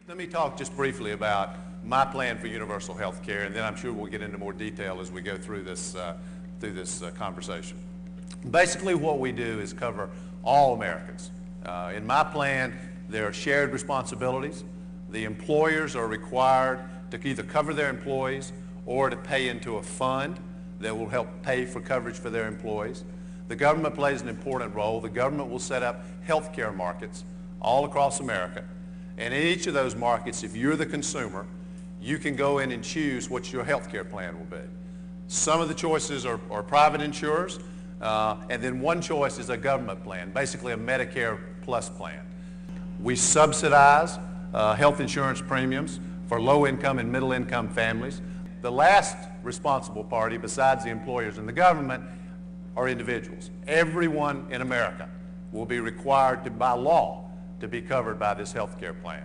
Let me talk just briefly about my plan for universal health care, and then I'm sure we'll get into more detail as we go through this conversation. Basically, what we do is cover all Americans. In my plan, there are shared responsibilities. The employers are required to either cover their employees or to pay into a fund that will help pay for coverage for their employees. The government plays an important role. The government will set up health care markets all across America. And in each of those markets, if you're the consumer, you can go in and choose what your health care plan will be. Some of the choices are private insurers, and then one choice is a government plan, basically a Medicare Plus plan. We subsidize health insurance premiums for low-income and middle-income families. The last responsible party, besides the employers and the government, are individuals. Everyone in America will be required to, by law, to be covered by this health care plan.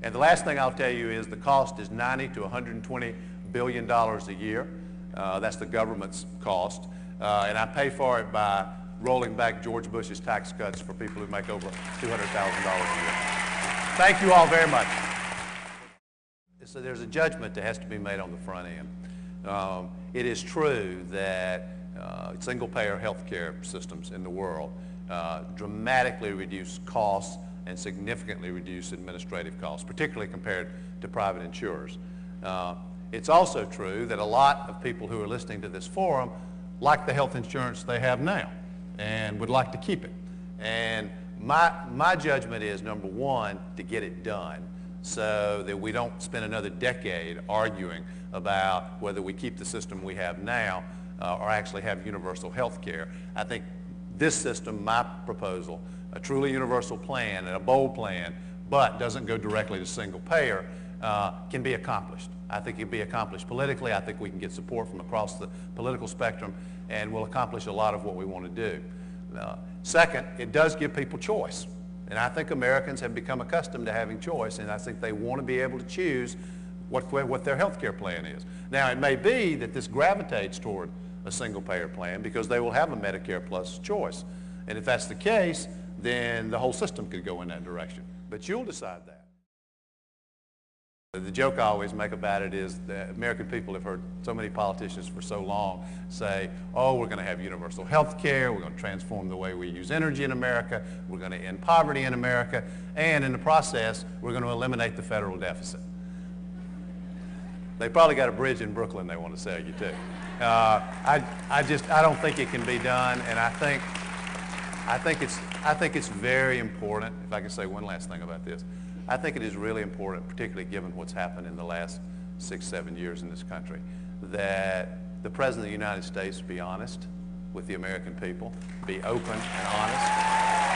And the last thing I'll tell you is the cost is $90 to $120 billion a year. That's the government's cost. And I pay for it by rolling back George Bush's tax cuts for people who make over $200,000 a year. Thank you all very much. So there's a judgment that has to be made on the front end. It is true that single-payer health care systems in the world dramatically reduce costs and significantly reduce administrative costs, particularly compared to private insurers. It's also true that a lot of people who are listening to this forum like the health insurance they have now and would like to keep it. And my judgment is, number one, to get it done so that we don't spend another decade arguing about whether we keep the system we have now or actually have universal health care. I think this system, my proposal, a truly universal plan and a bold plan, but doesn't go directly to single payer, can be accomplished. I think it can be accomplished politically. I think we can get support from across the political spectrum, and we'll accomplish a lot of what we want to do. Second, it does give people choice. And I think Americans have become accustomed to having choice, and I think they want to be able to choose what their health care plan is. Now, it may be that this gravitates toward a single-payer plan because they will have a Medicare Plus choice. And if that's the case, then the whole system could go in that direction. But you'll decide that. The joke I always make about it is that American people have heard so many politicians for so long say, oh, we're going to have universal health care, we're going to transform the way we use energy in America, we're going to end poverty in America, and in the process, we're going to eliminate the federal deficit. They probably got a bridge in Brooklyn they want to sell you too. I don't think it can be done, and I think it's very important, if I can say one last thing about this, I think it is really important, particularly given what's happened in the last 6-7 years in this country, that the President of the United States be honest with the American people, be open and honest,